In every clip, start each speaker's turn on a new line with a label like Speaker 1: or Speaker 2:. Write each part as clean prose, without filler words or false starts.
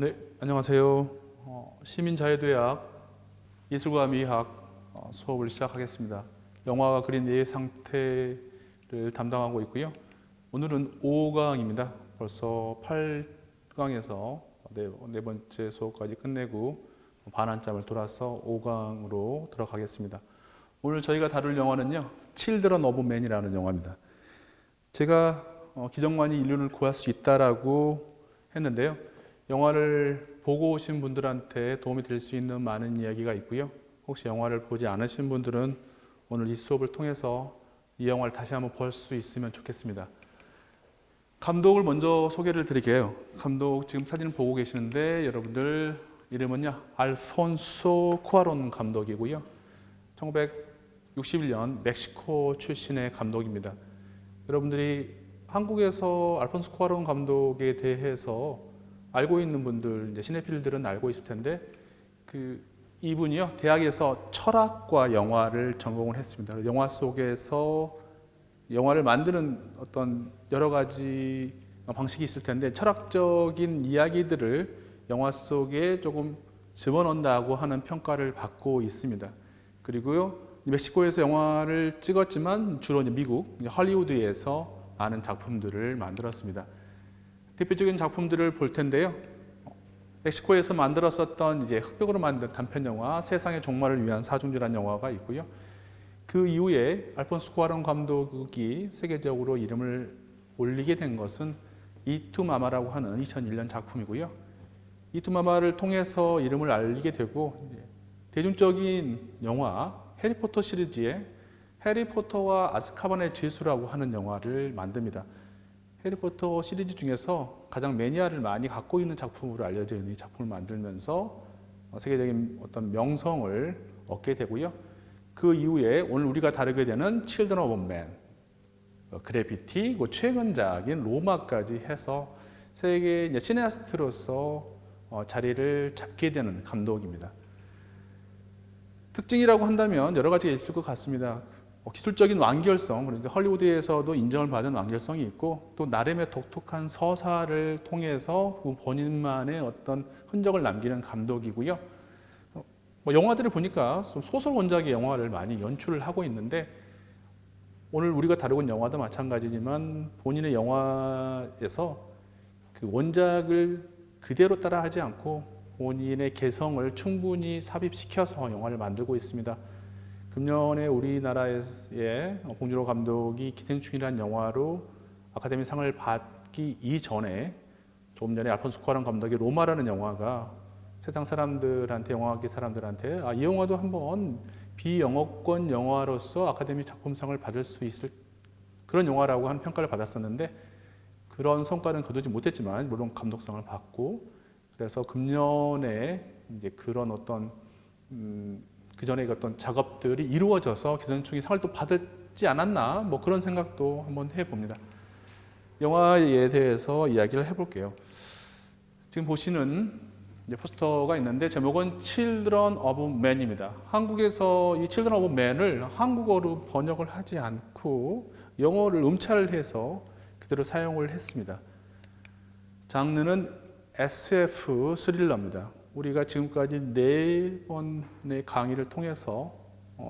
Speaker 1: 네, 안녕하세요. 시민자유대학 예술과 미학 수업을 시작하겠습니다. 영화가 그린 내 상태를 담당하고 있고요. 오늘은 5강입니다. 벌써 8강에서 네 번째 수업까지 끝내고 반환점을 돌아서 5강으로 들어가겠습니다. 오늘 저희가 다룰 영화는요, Children of Men이라는 영화입니다. 제가 기정관이 인류를 구할 수 있다라고 했는데요. 영화를 보고 오신 분들한테 도움이 될 수 있는 많은 이야기가 있고요. 혹시 영화를 보지 않으신 분들은 오늘 이 수업을 통해서 이 영화를 다시 한번 볼 수 있으면 좋겠습니다. 감독을 먼저 소개를 드릴게요. 감독 지금 사진을 보고 계시는데 여러분들 이름은요, 알폰소 쿠아론 감독이고요. 1961년 멕시코 출신의 감독입니다. 여러분들이 한국에서 알폰소 쿠아론 감독에 대해서 알고 있는 분들, 이제 시네필들은 알고 있을 텐데, 이분이요, 대학에서 철학과 영화를 전공을 했습니다. 영화 속에서 영화를 만드는 어떤 여러 가지 방식이 있을 텐데, 철학적인 이야기들을 영화 속에 조금 집어넣는다고 하는 평가를 받고 있습니다. 그리고요, 멕시코에서 영화를 찍었지만 주로 미국, 할리우드에서 많은 작품들을 만들었습니다. 대표적인 작품들을 볼 텐데요. 멕시코에서 만들었었던 이제 흑백으로 만든 단편 영화 세상의 종말을 위한 사중주라는 영화가 있고요. 그 이후에 알폰소 쿠아론 감독이 세계적으로 이름을 올리게 된 것은 이투마마라고 하는 2001년 작품이고요. 이투마마를 통해서 이름을 알리게 되고 대중적인 영화 해리포터 시리즈의 해리포터와 아즈카반의 죄수라고 하는 영화를 만듭니다. 해리포터 시리즈 중에서 가장 매니아를 많이 갖고 있는 작품으로 알려져 있는 이 작품을 만들면서 세계적인 어떤 명성을 얻게 되고요. 그 이후에 오늘 우리가 다루게 되는 Children of Men, 그래피티, 그 최근작인 로마까지 해서 세계 시네아스트로서 자리를 잡게 되는 감독입니다. 특징이라고 한다면 여러 가지가 있을 것 같습니다. 기술적인 완결성, 그러니까 헐리우드에서도 인정을 받은 완결성이 있고, 또 나름의 독특한 서사를 통해서 본인만의 어떤 흔적을 남기는 감독이고요. 영화들을 보니까 소설 원작의 영화를 많이 연출을 하고 있는데, 오늘 우리가 다루고 있는 영화도 마찬가지지만 본인의 영화에서 그 원작을 그대로 따라하지 않고 본인의 개성을 충분히 삽입시켜서 영화를 만들고 있습니다. 금년에 우리나라의 봉준호 감독이 기생충이라는 영화로 아카데미 상을 받기 이전에 조금 전에 알폰소 쿠아론 감독의 로마라는 영화가 세상 사람들한테, 영화계 사람들한테 이 영화도 한번 비영어권 영화로서 아카데미 작품상을 받을 수 있을 그런 영화라고 하는 평가를 받았었는데, 그런 성과는 거두지 못했지만 물론 감독상을 받고, 그래서 금년에 이제 그런 어떤 그 전에 어떤 작업들이 이루어져서 기생충이 상을 또 받지 않았나, 뭐 그런 생각도 한번 해봅니다. 영화에 대해서 이야기를 해볼게요. 지금 보시는 이제 포스터가 있는데 제목은 Children of Men입니다. 한국에서 이 Children of Men을 한국어로 번역을 하지 않고 영어를 음찰해서 그대로 사용을 했습니다. 장르는 SF 스릴러입니다. 우리가 지금까지 4번의 강의를 통해서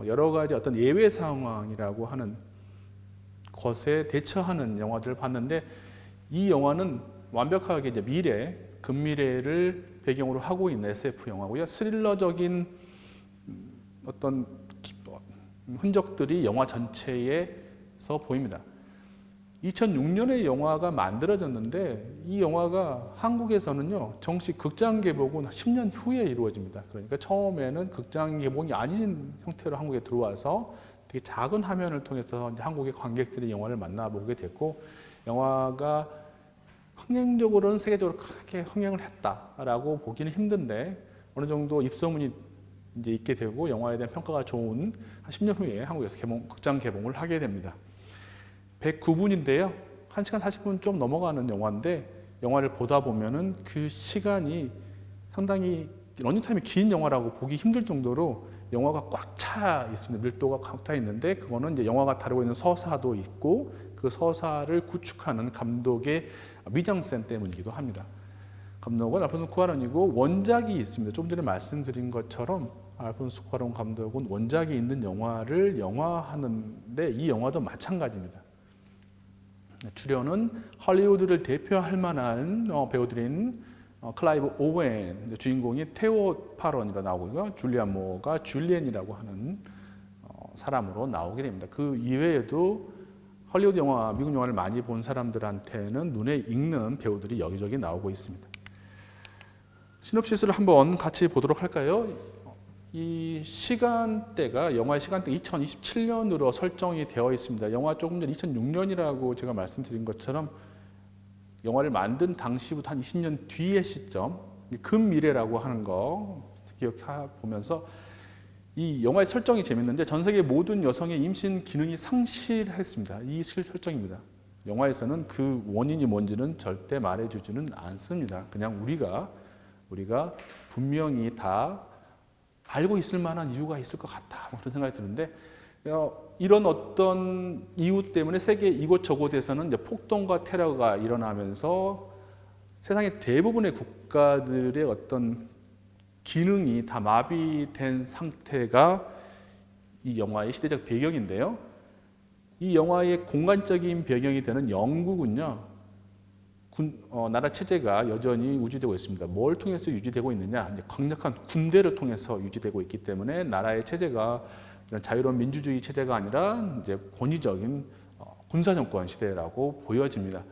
Speaker 1: 여러 가지 어떤 예외 상황이라고 하는 것에 대처하는 영화들을 봤는데, 이 영화는 완벽하게 이제 미래, 근미래를 배경으로 하고 있는 SF 영화고요. 스릴러적인 어떤 흔적들이 영화 전체에서 보입니다. 2006년에 영화가 만들어졌는데, 이 영화가 한국에서는요, 정식 극장 개봉은 10년 후에 이루어집니다. 그러니까 처음에는 극장 개봉이 아닌 형태로 한국에 들어와서 되게 작은 화면을 통해서 이제 한국의 관객들이 영화를 만나보게 됐고, 영화가 흥행적으로는 세계적으로 크게 흥행을 했다라고 보기는 힘든데, 어느 정도 입소문이 이제 있게 되고 영화에 대한 평가가 좋은 한 10년 후에 한국에서 극장 개봉을 하게 됩니다. 109분인데요. 1시간 40분 좀 넘어가는 영화인데, 영화를 보다 보면은 그 시간이 상당히 러닝타임이 긴 영화라고 보기 힘들 정도로 영화가 꽉 차 있습니다. 밀도가 꽉 차 있는데, 그거는 이제 영화가 다루고 있는 서사도 있고 그 서사를 구축하는 감독의 미장센 때문이기도 합니다. 감독은 알폰소 쿠아론이고 원작이 있습니다. 좀 전에 말씀드린 것처럼 알폰소 쿠아론 감독은 원작이 있는 영화를 영화하는데 이 영화도 마찬가지입니다. 출연은 할리우드를 대표할 만한 배우들인 클라이브 오웬, 주인공이 테오 파론이라 나오고요. 줄리안 모어가 줄리엔이라고 하는 사람으로 나오게 됩니다. 그 이외에도 할리우드 영화, 미국 영화를 많이 본 사람들한테는 눈에 익는 배우들이 여기저기 나오고 있습니다. 시놉시스를 한번 같이 보도록 할까요? 이 시간대가 영화의 시간대 2027년으로 설정이 되어 있습니다. 영화 조금 전 2006년이라고 제가 말씀드린 것처럼 영화를 만든 당시부터 한 20년 뒤의 시점, 근미래라고 하는 거 기억해 보면서 이 영화의 설정이 재밌는데 전 세계 모든 여성의 임신 기능이 상실했습니다. 이 설정입니다. 영화에서는 그 원인이 뭔지는 절대 말해주지는 않습니다. 그냥 우리가 분명히 다 알고 있을 만한 이유가 있을 것 같다, 그런 생각이 드는데 이런 어떤 이유 때문에 세계 이곳저곳에서는 이제 폭동과 테러가 일어나면서 세상의 대부분의 국가들의 어떤 기능이 다 마비된 상태가 이 영화의 시대적 배경인데요. 이 영화의 공간적인 배경이 되는 영국은요, 나라 체제가 여전히 유지되고 있습니다. 뭘 통해서 유지되고 있느냐? 이제 강력한 군대를 통해서 유지되고 있기 때문에 나라의 체제가 이런 자유로운 민주주의 체제가 아니라 이제 권위적인 군사 정권 시대라고 보여집니다.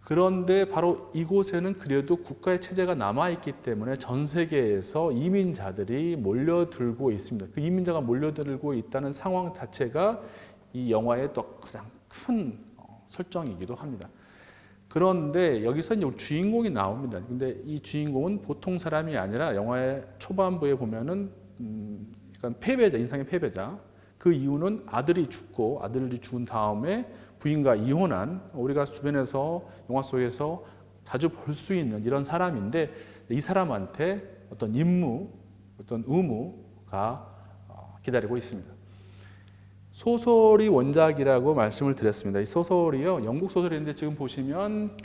Speaker 1: 그런데 바로 이곳에는 그래도 국가의 체제가 남아 있기 때문에 전 세계에서 이민자들이 몰려들고 있습니다. 그 이민자가 몰려들고 있다는 상황 자체가 이 영화의 또 가장 큰 설정이기도 합니다. 그런데 여기서 이제 주인공이 나옵니다. 근데 이 주인공은 보통 사람이 아니라 영화의 초반부에 보면은 약간 패배자, 인상의 패배자. 그 이유는 아들이 죽은 다음에 부인과 이혼한, 우리가 주변에서 영화 속에서 자주 볼 수 있는 이런 사람인데 이 사람한테 어떤 임무, 어떤 의무가 기다리고 있습니다. 소설이 원작이라고 말씀을 드렸습니다. 이 소설이요, 영국 소설인데 지금 보시면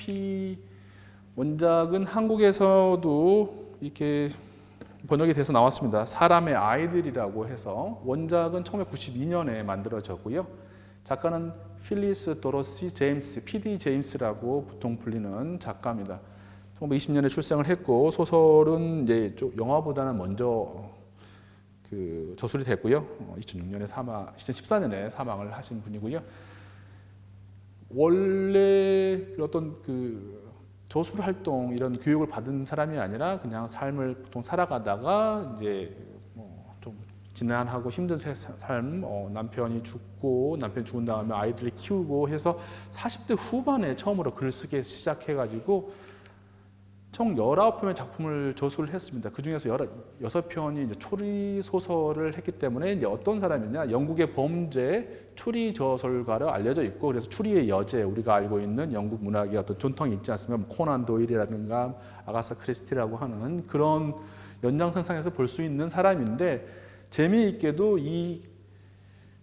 Speaker 1: 원작은 한국에서도 이렇게 번역이 돼서 나왔습니다. 사람의 아이들이라고 해서 원작은 1992년에 만들어졌고요. 작가는 필리스 도로시 제임스, PD 제임스라고 보통 불리는 작가입니다. 1920년에 출생을 했고 소설은 이제 영화보다는 먼저 저술이 됐고요. 2014년에 사망을 하신 분이고요. 원래 어떤 저술 활동 이런 교육을 받은 사람이 아니라 그냥 삶을 보통 살아가다가 이제 좀 지난하고 힘든 삶, 남편이 죽은 다음에 아이들을 키우고 해서 40대 후반에 처음으로 글을 쓰기 시작해가지고 총 19편의 작품을 저술을 했습니다. 그 중에서 6편이 이제 추리 소설을 했기 때문에 이제 어떤 사람이냐, 영국의 범죄 추리 저술가로 알려져 있고, 그래서 추리의 여제, 우리가 알고 있는 영국 문학의 어떤 전통이 있지 않습니까? 코난 도일이라든가 아가사 크리스티라고 하는 그런 연장선상에서 볼 수 있는 사람인데, 재미있게도 이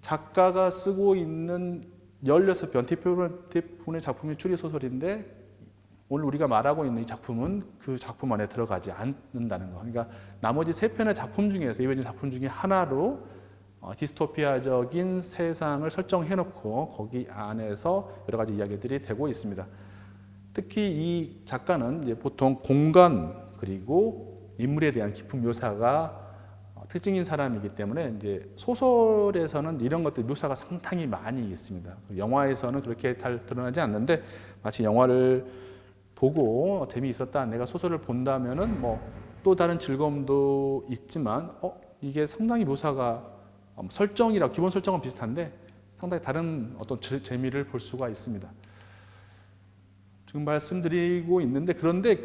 Speaker 1: 작가가 쓰고 있는 16편 대부분의 작품이 추리 소설인데 오늘 우리가 말하고 있는 이 작품은 그 작품 안에 들어가지 않는다는 거. 그러니까 나머지 3편의 작품 중에서 이어진 작품 중에 하나로 디스토피아적인 세상을 설정해놓고 거기 안에서 여러 가지 이야기들이 되고 있습니다. 특히 이 작가는 이제 보통 공간 그리고 인물에 대한 깊은 묘사가 특징인 사람이기 때문에 이제 소설에서는 이런 것들 묘사가 상당히 많이 있습니다. 영화에서는 그렇게 잘 드러나지 않는데 마치 영화를 보고 재미있었다, 내가 소설을 본다면은 또 다른 즐거움도 있지만 이게 상당히 묘사가 기본 설정은 비슷한데 상당히 다른 어떤 재미를 볼 수가 있습니다. 지금 말씀드리고 있는데 그런데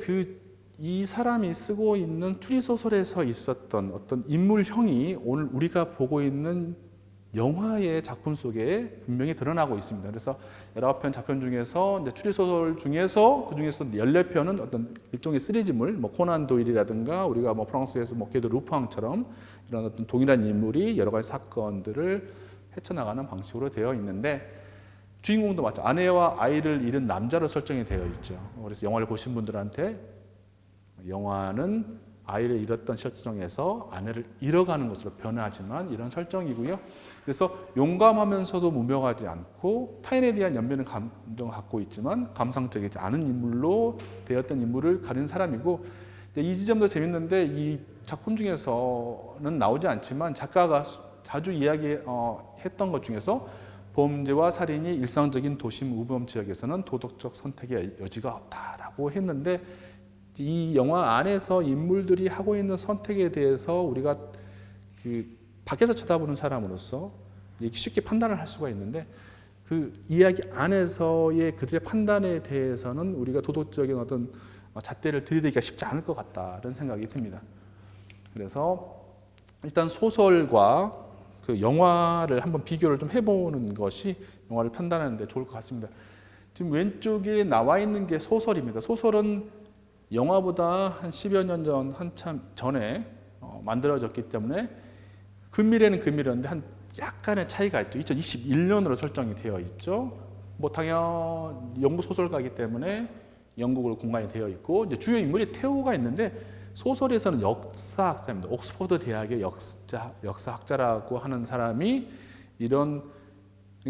Speaker 1: 이 사람이 쓰고 있는 추리 소설에서 있었던 어떤 인물형이 오늘 우리가 보고 있는 영화의 작품 속에 분명히 드러나고 있습니다. 그래서 19편 작품 중에서 이제 추리소설 중에서 그 중에서 14편은 어떤 일종의 시리즈물, 코난 도일이라든가 우리가 프랑스에서 게드 루팡처럼 이런 어떤 동일한 인물이 여러 가지 사건들을 헤쳐나가는 방식으로 되어 있는데 주인공도 마찬가지 아내와 아이를 잃은 남자로 설정이 되어 있죠. 그래서 영화를 보신 분들한테 영화는 아이를 잃었던 설정에서 아내를 잃어가는 것으로 변하지만 이런 설정이고요. 그래서 용감하면서도 무명하지 않고 타인에 대한 연민의 감정을 갖고 있지만 감상적이지 않은 인물로 되었던 인물을 가진 사람이고, 이 지점도 재밌는데 이 작품 중에서는 나오지 않지만 작가가 자주 이야기했던 것 중에서 범죄와 살인이 일상적인 도심 우범 지역에서는 도덕적 선택의 여지가 없다라고 했는데, 이 영화 안에서 인물들이 하고 있는 선택에 대해서 우리가 그 밖에서 쳐다보는 사람으로서 쉽게 판단을 할 수가 있는데, 그 이야기 안에서의 그들의 판단에 대해서는 우리가 도덕적인 어떤 잣대를 들이대기가 쉽지 않을 것 같다는 생각이 듭니다. 그래서 일단 소설과 그 영화를 한번 비교를 좀 해보는 것이 영화를 판단하는 데 좋을 것 같습니다. 지금 왼쪽에 나와 있는 게 소설입니다. 소설은 영화보다 한 10여 년 전, 한참 전에 만들어졌기 때문에 근미래는 근미래인데 한 약간의 차이가 있죠. 2021년으로 설정이 되어 있죠. 뭐 당연 영국 소설가이기 때문에 영국으로 공간이 되어 있고, 이제 주요 인물이 테오가 있는데 소설에서는 역사학자입니다. 옥스퍼드 대학의 역사학자라고 하는 사람이 이런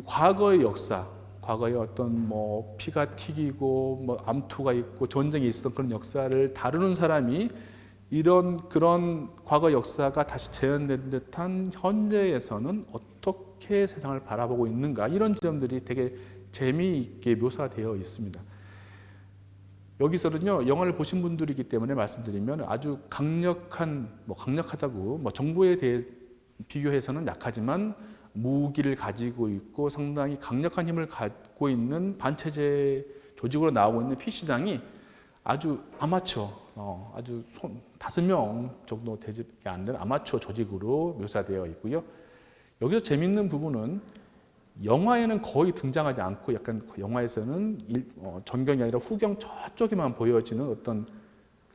Speaker 1: 과거의 역사, 과거에 어떤 뭐 피가 튀기고 뭐 암투가 있고 전쟁이 있었던 그런 역사를 다루는 사람이 그런 과거 역사가 다시 재현된 듯한 현재에서는 어떻게 세상을 바라보고 있는가, 이런 지점들이 되게 재미있게 묘사되어 있습니다. 여기서는요, 영화를 보신 분들이기 때문에 말씀드리면 아주 강력하다고 정부에 대해 비교해서는 약하지만 무기를 가지고 있고 상당히 강력한 힘을 갖고 있는 반체제 조직으로 나오고 있는 PC당이 아주 아마추어, 아주 5명 정도 되지 안 되는 아마추어 조직으로 묘사되어 있고요. 여기서 재밌는 부분은 영화에는 거의 등장하지 않고 약간 영화에서는 전경이 아니라 후경 저쪽에만 보여지는 어떤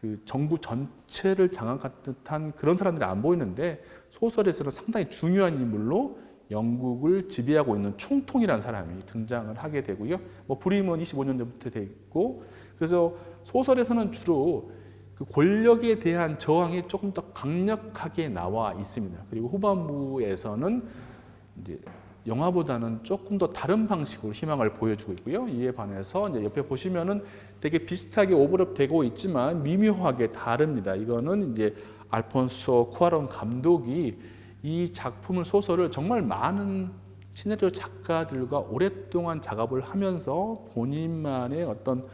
Speaker 1: 그 정부 전체를 장악한 듯한 그런 사람들이 안 보이는데, 소설에서는 상당히 중요한 인물로 영국을 지배하고 있는 총통이라는 사람이 등장을 하게 되고요. 불임은 25년 전부터 돼 있고, 그래서 소설에서는 주로 그 권력에 대한 저항이 조금 더 강력하게 나와 있습니다. 그리고 후반부에서는 이제 영화보다는 조금 더 다른 방식으로 희망을 보여주고 있고요. 이에 반해서 이제 옆에 보시면은 되게 비슷하게 오버랩 되고 있지만 미묘하게 다릅니다. 이거는 이제 알폰소 쿠아론 감독이 이 작품을, 소설을 정말 많은 시나리오 작가들과 오랫동안 작업을 하면서 본인만의 어떤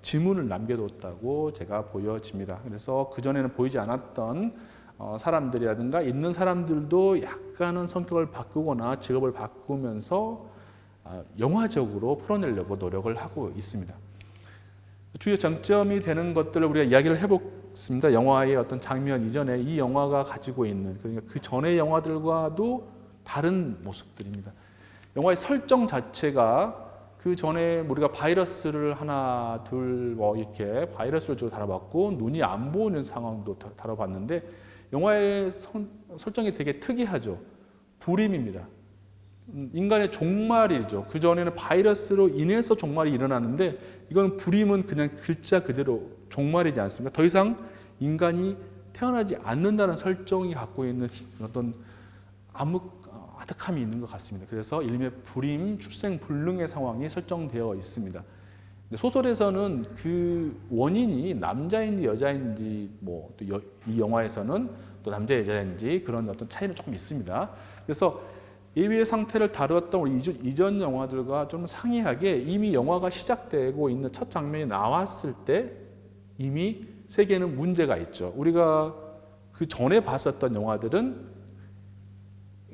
Speaker 1: 지문을 남겨뒀다고 제가 보여집니다. 그래서 그전에는 보이지 않았던 사람들이라든가 있는 사람들도 약간은 성격을 바꾸거나 직업을 바꾸면서 영화적으로 풀어내려고 노력을 하고 있습니다. 주요 장점이 되는 것들을 우리가 이야기를 해보겠습니다. 영화의 어떤 장면 이전에 이 영화가 가지고 있는, 그러니까 그 전의 영화들과도 다른 모습들입니다. 영화의 설정 자체가 그 전에 우리가 바이러스를 하나 둘 이렇게 바이러스를 주로 다뤄봤고 눈이 안 보이는 상황도 다뤄봤는데, 영화의 설정이 되게 특이하죠. 불임입니다. 인간의 종말이죠. 그 전에는 바이러스로 인해서 종말이 일어나는데, 이건 불임은 그냥 글자 그대로 종말이지 않습니까? 더 이상 인간이 태어나지 않는다는 설정이 갖고 있는 어떤 아득함이 있는 것 같습니다. 그래서 일명 불임, 출생불능의 상황이 설정되어 있습니다. 소설에서는 그 원인이 남자인지 여자인지, 또 이 영화에서는 또 남자 여자인지 그런 어떤 차이는 조금 있습니다. 그래서 예비의 상태를 다루었던 우리 이전 영화들과 좀 상이하게 이미 영화가 시작되고 있는 첫 장면이 나왔을 때 이미 세계에는 문제가 있죠. 우리가 그 전에 봤었던 영화들은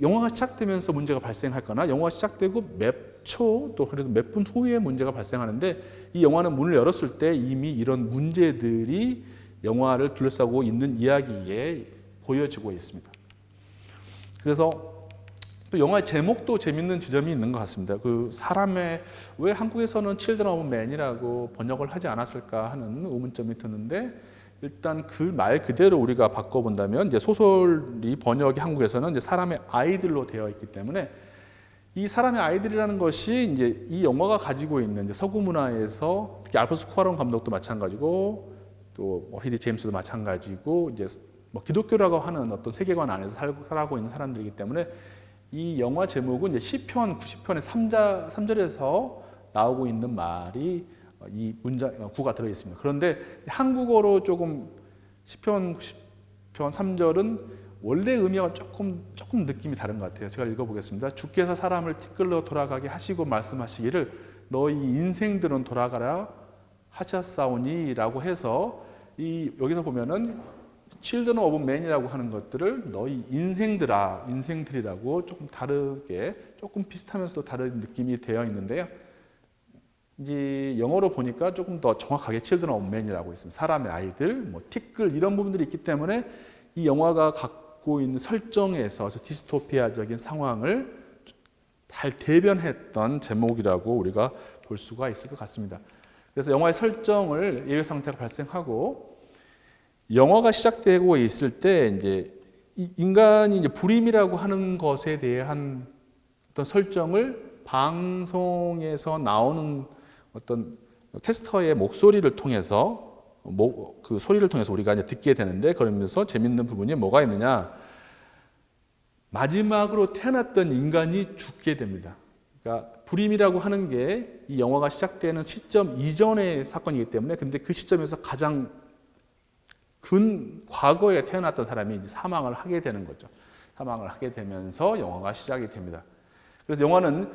Speaker 1: 영화가 시작되면서 문제가 발생하거나 영화가 시작되고 몇 초 또 그래도 몇 분 후에 문제가 발생하는데, 이 영화는 문을 열었을 때 이미 이런 문제들이 영화를 둘러싸고 있는 이야기에 보여지고 있습니다. 그래서 또 영화의 제목도 재밌는 지점이 있는 것 같습니다. 그 사람의, 왜 한국에서는 Children of Men이라고 번역을 하지 않았을까 하는 의문점이 드는데, 일단 그 말 그대로 우리가 바꿔본다면 이제 소설이 번역이 한국에서는 이제 사람의 아이들로 되어 있기 때문에, 이 사람의 아이들이라는 것이 이제 이 영화가 가지고 있는 이제 서구 문화에서 특히 알폰소 쿠아론 감독도 마찬가지고 또 히디 제임스도 마찬가지고 이제 뭐 기독교라고 하는 어떤 세계관 안에서 살아가고 있는 사람들이기 때문에 이 영화 제목은 이제 시편 90편의 3절에서 나오고 있는 말이 이 구가 들어 있습니다. 그런데 한국어로 조금 시편 90편 3절은 원래 의미와 조금 느낌이 다른 것 같아요. 제가 읽어보겠습니다. 주께서 사람을 티끌로 돌아가게 하시고 말씀하시기를 너희 인생들은 돌아가라 하셨사오니라고 해서 여기서 보면은 children of men이라고 하는 것들을 너희 인생들이라고 조금 다르게 조금 비슷하면서도 다른 느낌이 되어 있는데요. 이제 영어로 보니까 조금 더 정확하게 children of men이라고 있습니다. 사람의 아이들, 뭐 티끌 이런 부분들이 있기 때문에 이 영화가 갖고 있는 설정에서 디스토피아적인 상황을 잘 대변했던 제목이라고 우리가 볼 수가 있을 것 같습니다. 그래서 영화의 설정을 예외 상태가 발생하고 영화가 시작되고 있을 때 이제 인간이 이제 불임이라고 하는 것에 대한 어떤 설정을 방송에서 나오는 어떤 캐스터의 목소리를 통해서 그 소리를 통해서 우리가 이제 듣게 되는데 그러면서 재밌는 부분이 뭐가 있느냐? 마지막으로 태어났던 인간이 죽게 됩니다. 그러니까 불임이라고 하는 게 이 영화가 시작되는 시점 이전의 사건이기 때문에 근데 그 시점에서 가장 근 과거에 태어났던 사람이 이제 사망을 하게 되는 거죠. 사망을 하게 되면서 영화가 시작이 됩니다. 그래서 영화는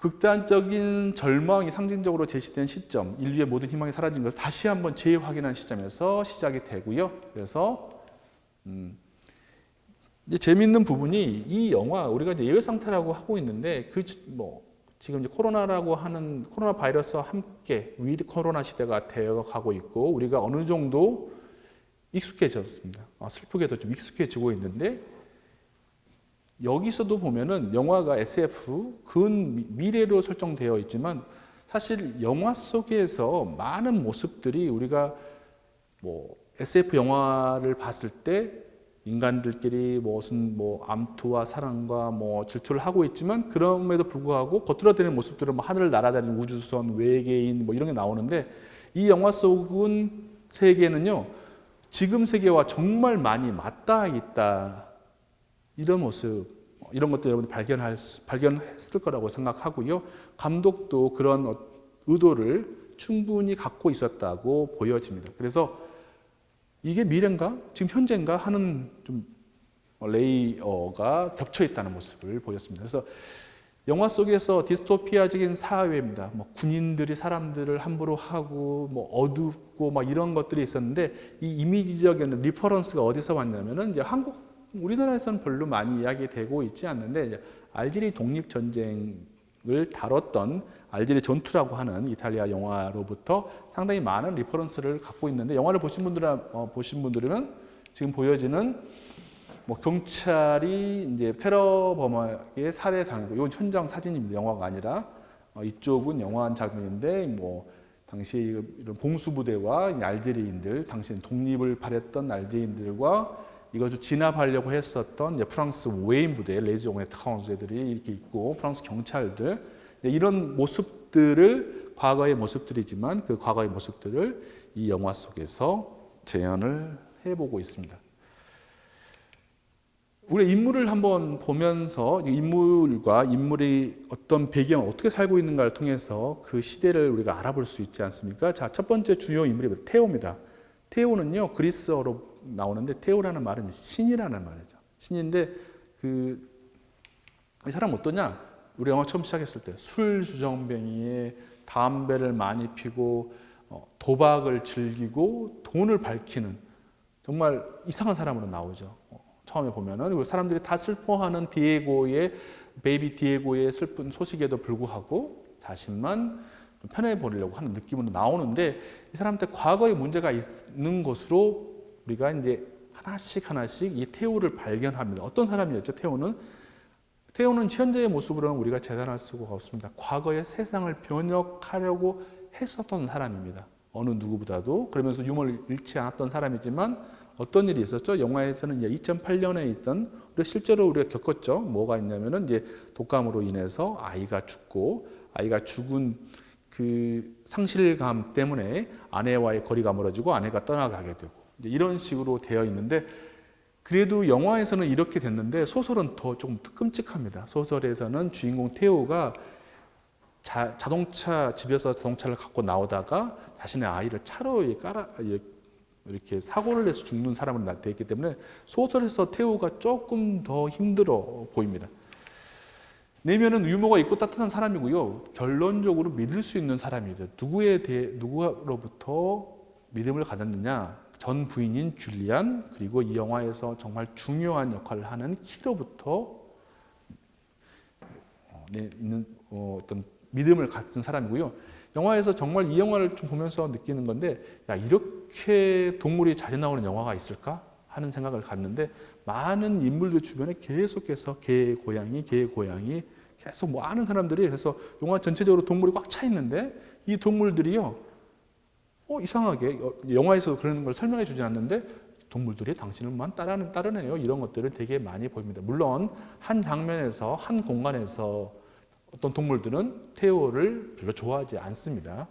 Speaker 1: 극단적인 절망이 상징적으로 제시된 시점, 인류의 모든 희망이 사라진 것을 다시 한번 재확인한 시점에서 시작이 되고요. 그래서 이제 재미있는 부분이 이 영화 우리가 이제 예외 상태라고 하고 있는데 지금 이제 코로나 바이러스와 함께 위드 코로나 시대가 되어 가고 있고 우리가 어느 정도 익숙해졌습니다. 슬프게도 좀 익숙해지고 있는데 여기서도 보면은 영화가 SF 근 미래로 설정되어 있지만 사실 영화 속에서 많은 모습들이 우리가 뭐 SF 영화를 봤을 때 인간들끼리 무슨 암투와 사랑과 질투를 하고 있지만 그럼에도 불구하고 겉으로 드는 모습들은 하늘을 날아다니는 우주선, 외계인 이런 게 나오는데 이 영화 속은 세계는요 지금 세계와 정말 많이 맞닿아 있다. 이런 모습, 이런 것들 여러분들 발견했을 거라고 생각하고요. 감독도 그런 의도를 충분히 갖고 있었다고 보여집니다. 그래서 이게 미래인가? 지금 현재인가? 하는 좀 레이어가 겹쳐 있다는 모습을 보였습니다. 그래서 영화 속에서 디스토피아적인 사회입니다. 군인들이 사람들을 함부로 하고 어둡고 이런 것들이 있었는데 이 이미지적인 리퍼런스가 어디서 왔냐면은 이제 우리나라에서는 별로 많이 이야기되고 있지 않는데 이제 알제리 독립 전쟁을 다뤘던 알제리 전투라고 하는 이탈리아 영화로부터 상당히 많은 리퍼런스를 갖고 있는데 영화를 보신 분들은 지금 보여지는 경찰이 이제 테러범에게 살해당하고 이건 현장 사진입니다. 영화가 아니라 이쪽은 영화 장면인데 당시 이런 봉수부대와 알제리인들, 당시 독립을 바랬던 알제리인들과 이것을 진압하려고 했었던 프랑스 외인 부대, 레지옹의 타운즈들이 이렇게 있고 프랑스 경찰들 이런 모습들을 과거의 모습들이지만 그 과거의 모습들을 이 영화 속에서 재현을 해보고 있습니다. 우리 인물을 한번 보면서 인물과 인물이 어떤 배경, 어떻게 살고 있는가를 통해서 그 시대를 우리가 알아볼 수 있지 않습니까? 자, 첫 번째 주요 인물이 테오입니다. 테오는요, 그리스어로 나오는데 테오라는 말은 신이라는 말이죠. 신인데 이 사람 어떠냐? 우리 영화 처음 시작했을 때 술 주정뱅이에 담배를 많이 피고 도박을 즐기고 돈을 밝히는 정말 이상한 사람으로 나오죠. 처음에 보면은 그리고 사람들이 다 슬퍼하는 베이비 디에고의 슬픈 소식에도 불구하고 자신만 좀 편해 보이려고 하는 느낌으로 나오는데 이 사람한테 과거의 문제가 있는 것으로 우리가 이제 하나씩 이 테오를 발견합니다. 어떤 사람이었죠? 테오는 현재의 모습으로는 우리가 재단할 수가 없습니다. 과거의 세상을 변혁하려고 했었던 사람입니다. 어느 누구보다도. 그러면서 유머를 잃지 않았던 사람이지만 어떤 일이 있었죠? 영화에서는 2008년에 있던 실제로 우리가 겪었죠. 뭐가 있냐면은 이제 독감으로 인해서 아이가 죽고 아이가 죽은 그 상실감 때문에 아내와의 거리가 멀어지고 아내가 떠나가게 되고 이제 이런 식으로 되어 있는데, 그래도 영화에서는 이렇게 됐는데 소설은 더 좀 끔찍합니다. 소설에서는 주인공 테오가 자동차 집에서 자동차를 갖고 나오다가 자신의 아이를 차로 이렇게 사고를 내서 죽는 사람으로 되어 있기 때문에 소설에서 테오가 조금 더 힘들어 보입니다. 내면은 유머가 있고 따뜻한 사람이고요. 결론적으로 믿을 수 있는 사람이죠. 누구로부터 믿음을 가졌느냐? 전 부인인 줄리안, 그리고 이 영화에서 정말 중요한 역할을 하는 키로부터 있는 어떤 믿음을 갖은 사람이고요. 영화에서 정말 이 영화를 좀 보면서 느끼는 건데, 야, 이렇게 동물이 자주 나오는 영화가 있을까? 하는 생각을 갖는데, 많은 인물들 주변에 계속해서 개, 고양이 계속 뭐 아는 사람들이, 그래서 영화 전체적으로 동물이 꽉 차 있는데 이 동물들이요, 이상하게 영화에서 그런 걸 설명해 주지 않는데 동물들이 당신을만 따르네요. 이런 것들을 되게 많이 보입니다. 물론 한 장면에서 한 공간에서 어떤 동물들은 테오를 별로 좋아하지 않습니다.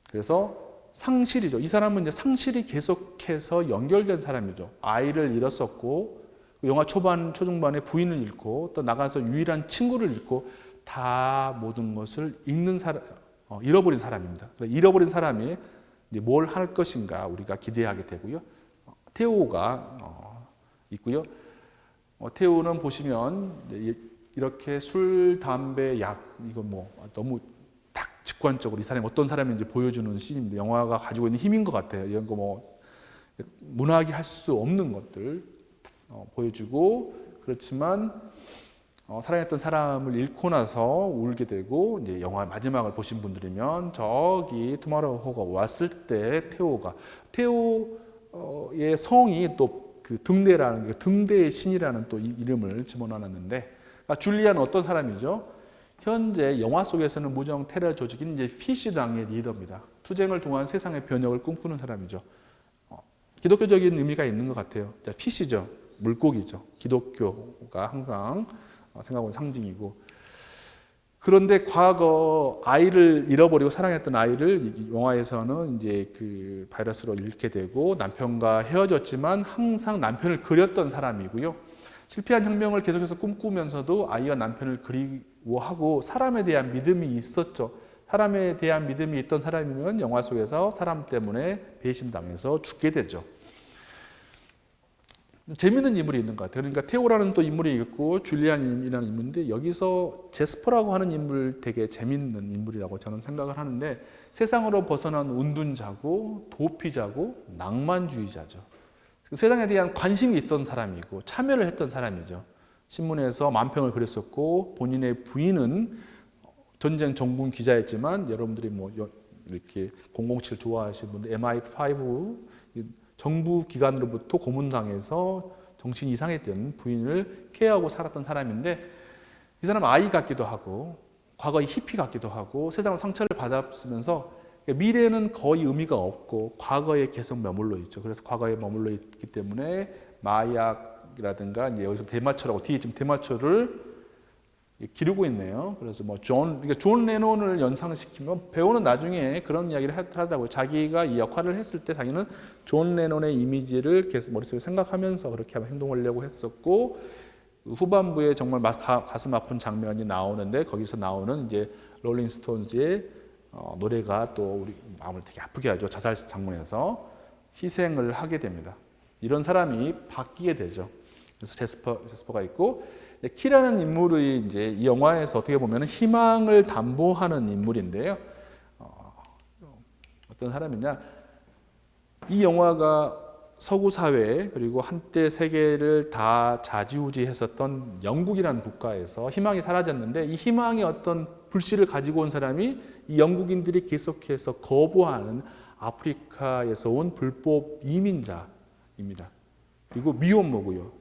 Speaker 1: 그래서 상실이죠. 이 사람은 이제 상실이 계속해서 연결된 사람이죠. 아이를 잃었었고, 영화 초중반에 부인을 잃고, 또 나가서 유일한 친구를 잃고, 다 모든 것을 잃는 사람, 잃어버린 사람입니다. 잃어버린 사람이 이제 뭘 할 것인가 우리가 기대하게 되고요. 테오가 있고요. 테오는 보시면 이렇게 술, 담배, 약, 이거 뭐 너무 딱 직관적으로 이 사람이 어떤 사람인지 보여주는 씬입니다. 영화가 가지고 있는 힘인 것 같아요. 이런 거 뭐 문학이 할 수 없는 것들 보여주고, 그렇지만 사랑했던 사람을 잃고 나서 울게 되고, 이제 영화 마지막을 보신 분들이면 저기 투마로우호가 왔을 때 테오의 성이 또 그 등대라는, 등대의 신이라는 또 이름을 집어넣었는데, 줄리안은 어떤 사람이죠? 현재 영화 속에서는 무정 테러 조직인 이제 피시당의 리더입니다. 투쟁을 통한 세상의 변혁을 꿈꾸는 사람이죠. 기독교적인 의미가 있는 것 같아요. 피시죠, 물고기죠. 기독교가 항상 생각하는 상징이고, 그런데 과거 아이를 잃어버리고 사랑했던 아이를 영화에서는 이제 그 바이러스로 잃게 되고, 남편과 헤어졌지만 항상 남편을 그렸던 사람이고요. 실패한 혁명을 계속해서 꿈꾸면서도 아이와 남편을 그리워하고 사람에 대한 믿음이 있었죠. 사람에 대한 믿음이 있던 사람이면 영화 속에서 사람 때문에 배신당해서 죽게 되죠. 재밌는 인물이 있는 것 같아요. 그러니까 테오라는 또 인물이 있고 줄리안이라는 인물인데, 여기서 제스퍼라고 하는 인물 되게 재밌는 인물이라고 저는 생각을 하는데, 세상으로 벗어난 운둔자고 도피자고 낭만주의자죠. 세상에 대한 관심이 있던 사람이고 참여를 했던 사람이죠. 신문에서 만평을 그렸었고, 본인의 부인은 전쟁 정군 기자였지만, 여러분들이 뭐 이렇게 007 좋아하시는 분들, MI5 정부 기관으로부터 고문당해서 정신이 이상했던 부인을 케어하고 살았던 사람인데, 이 사람은 아이 같기도 하고 과거의 히피 같기도 하고 세상으로 상처를 받았으면서 미래는 거의 의미가 없고 과거에 계속 머물러 있죠. 그래서 과거에 머물러 있기 때문에 마약이라든가, 이제 여기서 대마초라고, 뒤에 지금 대마초를 기르고 있네요. 그래서 뭐 존 레논을 연상시키면, 배우는 나중에 그런 이야기를 하더라고요. 자기가 이 역할을 했을 때 자기는 존 레논의 이미지를 계속 머릿속에 생각하면서 그렇게 행동하려고 했었고, 후반부에 정말 가슴 아픈 장면이 나오는데, 거기서 나오는 이제 롤링스톤즈의 노래가 또 우리 마음을 되게 아프게 하죠. 자살 장면에서 희생을 하게 됩니다. 이런 사람이 바뀌게 되죠. 그래서 제스퍼가 있고, 키라는 인물이 이제 이 영화에서 어떻게 보면 희망을 담보하는 인물인데요. 어떤 사람이냐? 이 영화가 서구 사회, 그리고 한때 세계를 다 좌지우지했었던 영국이라는 국가에서 희망이 사라졌는데, 이 희망의 어떤 불씨를 가지고 온 사람이 이 영국인들이 계속해서 거부하는 아프리카에서 온 불법 이민자입니다. 그리고 미혼모고요.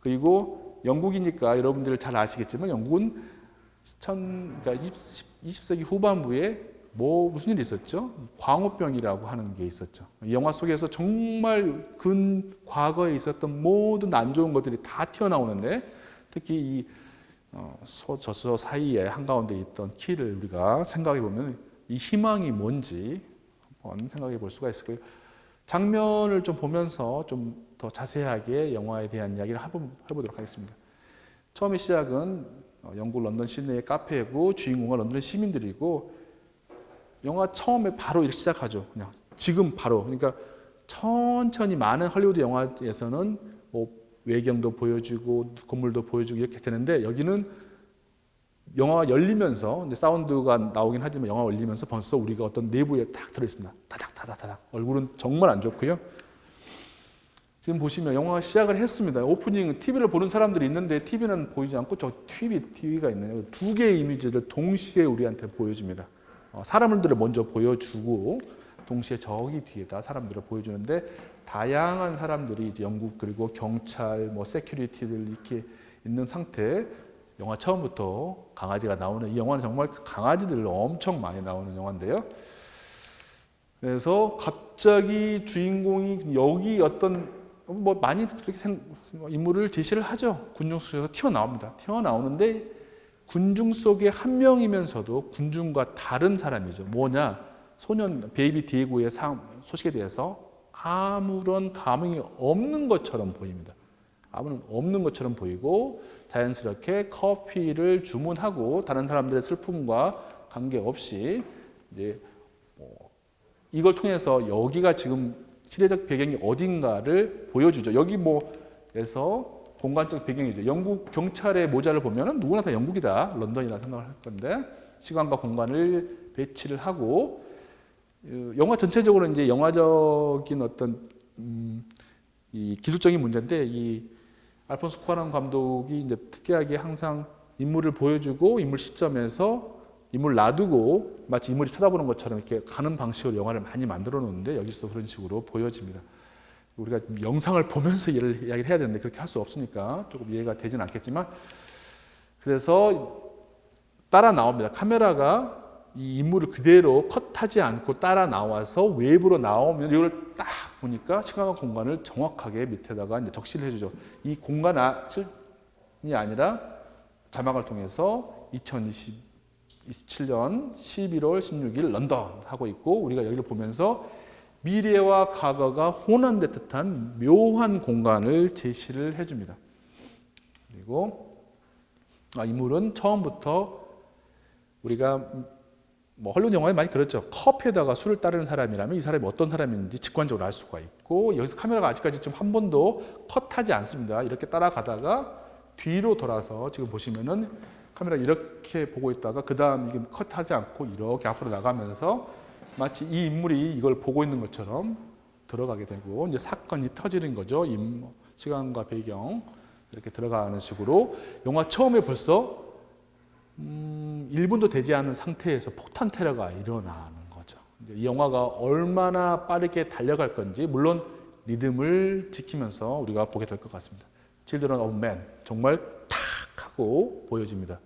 Speaker 1: 그리고 영국이니까 여러분들 잘 아시겠지만, 영국은 20세기 후반부에 무슨 일이 있었죠? 광우병이라고 하는 게 있었죠. 이 영화 속에서 정말 과거에 있었던 모든 안 좋은 것들이 다 튀어나오는데, 특히 이 저서 사이에 한가운데 있던 키를 우리가 생각해 보면 이 희망이 뭔지 한번 생각해 볼 수가 있을 거예요. 장면을 좀 보면서 좀 더 자세하게 영화에 대한 이야기를 해보도록 하겠습니다. 처음에 시작은 영국 런던 시내의 카페고 주인공은 런던 시민들이고 영화 처음에 바로 이렇게 시작하죠. 그냥 지금 바로. 그러니까 천천히 많은 헐리우드 영화에서는 뭐 외경도 보여주고 건물도 보여주고 이렇게 되는데 여기는 영화가 열리면서 이제 사운드가 나오긴 하지만 영화가 열리면서 벌써 우리가 어떤 내부에 딱 들어있습니다. 타닥타닥타닥. 얼굴은 정말 안 좋고요. 지금 보시면 영화가 시작을 했습니다. 오프닝 TV를 보는 사람들이 있는데 TV는 보이지 않고 저 TV가 있네요. 두 개의 이미지를 동시에 우리한테 보여줍니다. 사람들을 먼저 보여주고 동시에 저기 뒤에다 사람들을 보여주는데 다양한 사람들이 이제 영국 그리고 경찰, 뭐 세큐리티들 이렇게 있는 상태. 영화 처음부터 강아지가 나오는 이 영화는 정말 강아지들 엄청 많이 나오는 영화인데요. 그래서 갑자기 주인공이 여기 어떤 뭐 많이 그렇게 인물을 제시를 하죠. 군중 속에서 튀어나옵니다. 튀어나오는데 군중 속에 한 명이면서도 군중과 다른 사람이죠. 뭐냐? 소년 베이비 디에고의 소식에 대해서 아무런 감흥이 없는 것처럼 보입니다. 아무런 없는 것처럼 보이고 자연스럽게 커피를 주문하고 다른 사람들의 슬픔과 관계없이 이제 이걸 통해서 여기가 지금 시대적 배경이 어딘가를 보여주죠. 여기 뭐에서 공간적 배경이죠. 영국 경찰의 모자를 보면은 누구나 다 영국이다, 런던이다 생각을 할 건데 시간과 공간을 배치를 하고 영화 전체적으로 이제 영화적인 어떤 이 기술적인 문제인데 이 알폰소 쿠아론 감독이 이제 특이하게 항상 인물을 보여주고 인물 시점에서 인물 놔두고 마치 인물이 쳐다보는 것처럼 이렇게 가는 방식으로 영화를 많이 만들어 놓는데 여기서도 그런 식으로 보여집니다. 우리가 영상을 보면서 이야기를 해야 되는데 그렇게 할 수 없으니까 조금 이해가 되진 않겠지만 그래서 따라 나옵니다. 카메라가 이 인물을 그대로 컷하지 않고 따라 나와서 외부로 나오면 이걸 딱 보니까 시간과 공간을 정확하게 밑에다가 이제 적시를 해주죠. 이 공간이 아니라 자막을 통해서 2027년 11월 16일 런던 하고 있고 우리가 여기를 보면서 미래와 과거가 혼합된 듯한 묘한 공간을 제시를 해줍니다. 그리고 인물은 처음부터 우리가 뭐 헐리우드 영화에 많이 그렇죠. 커피에다가 술을 따르는 사람이라면 이 사람이 어떤 사람인지 직관적으로 알 수가 있고 여기서 카메라가 아직까지 좀 한 번도 컷하지 않습니다. 이렇게 따라가다가 뒤로 돌아서 지금 보시면은 카메라 이렇게 보고 있다가 그 다음 이게 컷하지 않고 이렇게 앞으로 나가면서 마치 이 인물이 이걸 보고 있는 것처럼 들어가게 되고 이제 사건이 터지는 거죠. 시간과 배경 이렇게 들어가는 식으로 영화 처음에 벌써 1분도 되지 않은 상태에서 폭탄 테러가 일어나는 거죠. 이 영화가 얼마나 빠르게 달려갈 건지 물론 리듬을 지키면서 우리가 보게 될 것 같습니다. Children of Men 정말 탁 하고 보여집니다.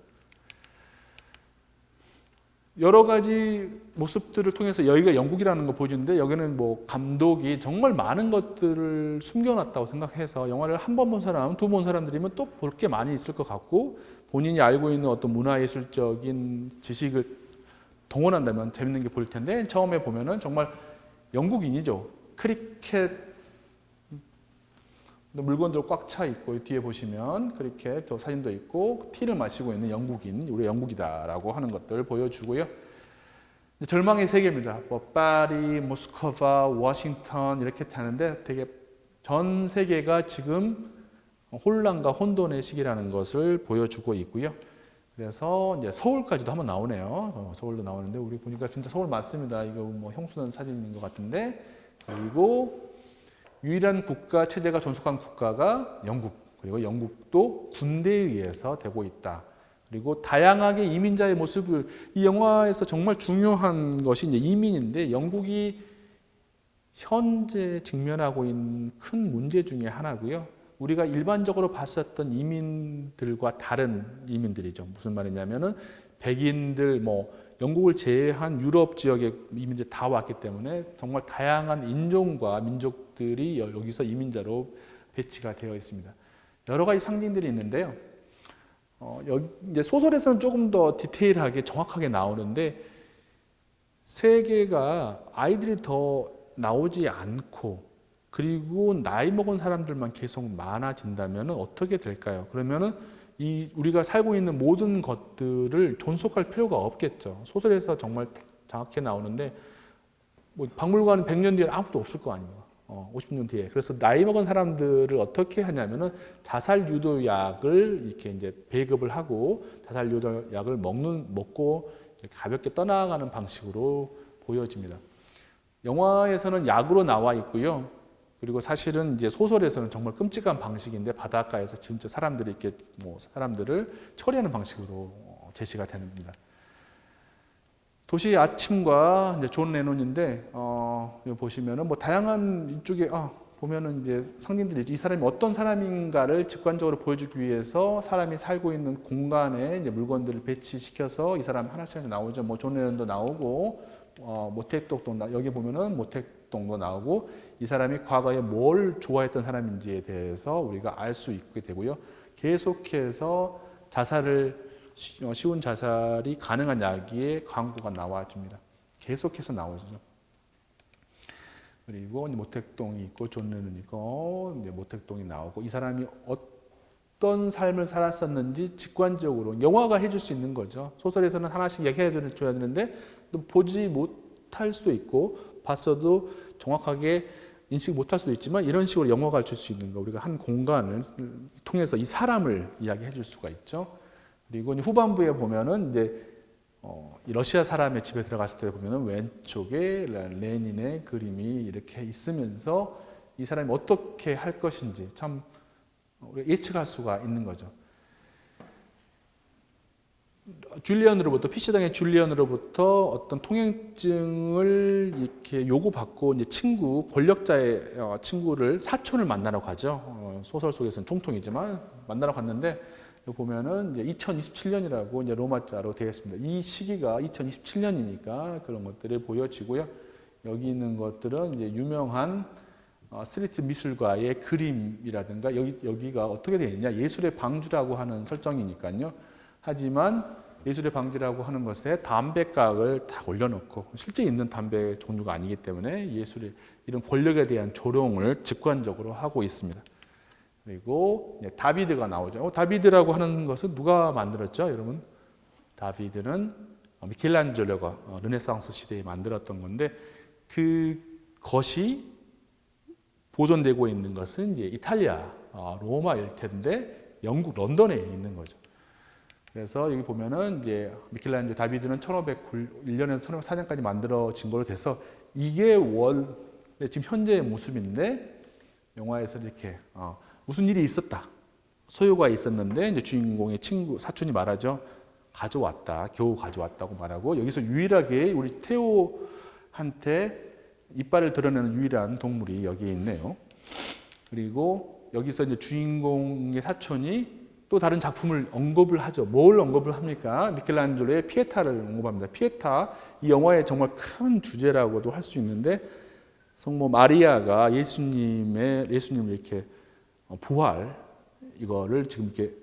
Speaker 1: 여러 가지 모습들을 통해서 여기가 영국이라는 거 보여주는데 여기는 뭐 감독이 정말 많은 것들을 숨겨놨다고 생각해서 영화를 한 번 본 사람, 두 번 본 사람들이면 또 볼 게 많이 있을 것 같고 본인이 알고 있는 어떤 문화예술적인 지식을 동원한다면 재밌는 게 보일 텐데 처음에 보면은 정말 영국인이죠. 크리켓 물건들 꽉 차 있고 뒤에 보시면 크리켓 또 사진도 있고 티를 마시고 있는 영국인, 우리 영국이다라고 하는 것들을 보여주고요. 절망의 세계입니다. 뭐 파리, 모스크바, 워싱턴 이렇게 타는데 되게 전 세계가 지금 혼란과 혼돈의 시기라는 것을 보여주고 있고요. 그래서 이제 서울까지도 한번 나오네요. 서울도 나오는데 우리 보니까 진짜 서울 맞습니다. 이거 뭐 형수는 사진인 것 같은데 그리고 유일한 국가 체제가 존속한 국가가 영국 그리고 영국도 군대에 의해서 되고 있다. 그리고 다양하게 이민자의 모습을 이 영화에서 정말 중요한 것이 이제 이민인데 영국이 현재 직면하고 있는 큰 문제 중에 하나고요. 우리가 일반적으로 봤었던 이민들과 다른 이민들이죠. 무슨 말이냐면은 백인들 뭐 영국을 제외한 유럽 지역의 이민들이 다 왔기 때문에 정말 다양한 인종과 민족들이 여기서 이민자로 배치가 되어 있습니다. 여러 가지 상징들이 있는데요. 여기 이제 소설에서는 조금 더 디테일하게 정확하게 나오는데 세계가 아이들이 더 나오지 않고 그리고 나이 먹은 사람들만 계속 많아진다면 어떻게 될까요? 그러면은 이 우리가 살고 있는 모든 것들을 존속할 필요가 없겠죠. 소설에서 정말 정확히 나오는데 뭐 박물관 100년 뒤에 아무도 없을 거 아닙니까? 50년 뒤에. 그래서 나이 먹은 사람들을 어떻게 하냐면은 자살 유도약을 이렇게 이제 배급을 하고 자살 유도약을 먹고 가볍게 떠나가는 방식으로 보여집니다. 영화에서는 약으로 나와 있고요. 그리고 사실은 이제 소설에서는 정말 끔찍한 방식인데 바닷가에서 진짜 사람들이 이렇게 사람들을 처리하는 방식으로 제시가 됩니다. 도시의 아침과 이제 존 레논인데 여기 보시면은 뭐 다양한 이쪽에 보면은 이제 상징들이 이 사람이 어떤 사람인가를 직관적으로 보여주기 위해서 사람이 살고 있는 공간에 이제 물건들을 배치시켜서 이 사람 하나씩 나오죠. 뭐 존 레논도 나오고 모택동도 여기 보면은 모택동도 나오고 이 사람이 과거에 뭘 좋아했던 사람인지에 대해서 우리가 알 수 있게 되고요. 계속해서 쉬운 자살이 가능한 약의 광고가 나와줍니다. 계속해서 나오죠. 그리고 모택동이 있고 존 레논이 있고 모택동이 나오고 이 사람이 어떤 삶을 살았었는지 직관적으로 영화가 해줄 수 있는 거죠. 소설에서는 하나씩 얘기해 줘야 되는데 또 보지 못할 수도 있고 봤어도 정확하게 인식 못할 수도 있지만 이런 식으로 영화가 줄 수 있는 거 우리가 한 공간을 통해서 이 사람을 이야기해 줄 수가 있죠. 그리고 후반부에 보면은 이제 러시아 사람의 집에 들어갔을 때 보면은 왼쪽에 레닌의 그림이 이렇게 있으면서 이 사람이 어떻게 할 것인지 참 우리가 예측할 수가 있는 거죠. PC당의 줄리언으로부터 어떤 통행증을 이렇게 요구받고 이제 권력자의 친구를 사촌을 만나러 가죠. 소설 속에서는 총통이지만 만나러 갔는데 여기 보면은 이제 2027년이라고 이제 로마자로 되어 있습니다. 이 시기가 2027년이니까 그런 것들이 보여지고요. 여기 있는 것들은 이제 유명한 스트리트 미술가의 그림이라든가 여기가 어떻게 되어 있냐 예술의 방주라고 하는 설정이니까요. 하지만 예술의 방지라고 하는 것에 담배각을 다 올려놓고 실제 있는 담배 종류가 아니기 때문에 예술의 이런 권력에 대한 조롱을 직관적으로 하고 있습니다. 그리고 다비드가 나오죠. 다비드라고 하는 것은 누가 만들었죠, 여러분? 다비드는 미켈란젤로가 르네상스 시대에 만들었던 건데 그것이 보존되고 있는 것은 이제 이탈리아 로마일 텐데 영국 런던에 있는 거죠. 그래서 여기 보면은 이제 미켈란젤로 다비드는 1501년에서 1504년까지 만들어진 걸로 돼서 이게 원래 지금 현재의 모습인데 영화에서 이렇게 무슨 일이 있었다. 소요가 있었는데 이제 주인공의 사촌이 말하죠. 가져왔다. 겨우 가져왔다고 말하고 여기서 유일하게 우리 테오한테 이빨을 드러내는 유일한 동물이 여기에 있네요. 그리고 여기서 이제 주인공의 사촌이 또 다른 작품을 언급을 하죠. 뭘 언급을 합니까? 미켈란젤로의 피에타를 언급합니다. 피에타, 이 영화의 정말 큰 주제라고도 할 수 있는데 성모 마리아가 예수님을 이렇게 부활 이거를 지금 이렇게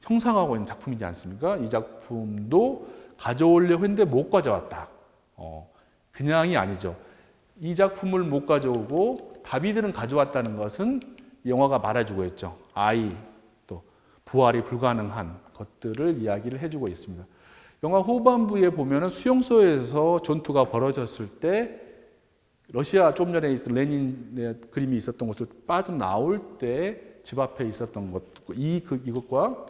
Speaker 1: 형상하고 있는 작품이지 않습니까? 이 작품도 가져오려고 했는데 못 가져왔다. 그냥이 아니죠. 이 작품을 못 가져오고 다비드는 가져왔다는 것은 영화가 말해주고 있죠. 또 부활이 불가능한 것들을 이야기를 해주고 있습니다. 영화 후반부에 보면은 수용소에서 전투가 벌어졌을 때 러시아 좀 전에 레닌의 그림이 있었던 곳을 빠져나올 때 집 앞에 있었던 것 이것과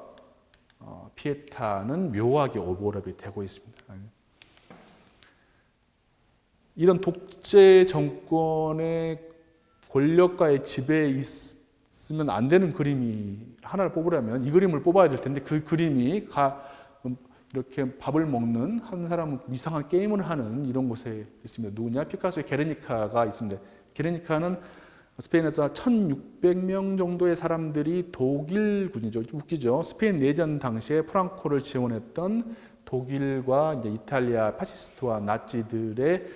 Speaker 1: 피에타는 묘하게 오버랩이 되고 있습니다. 이런 독재 정권의 권력가의 지배에 있으면 안 되는 그림이 하나를 뽑으려면 이 그림을 뽑아야 될 텐데 그 그림이 이렇게 밥을 먹는 한 사람은 이상한 게임을 하는 이런 곳에 있습니다. 누구냐? 피카소의 게르니카가 있습니다. 게르니카는 스페인에서 1600명 정도의 사람들이 독일군이죠. 웃기죠. 스페인 내전 당시에 프랑코를 지원했던 독일과 이제 이탈리아 파시스트와 나치들의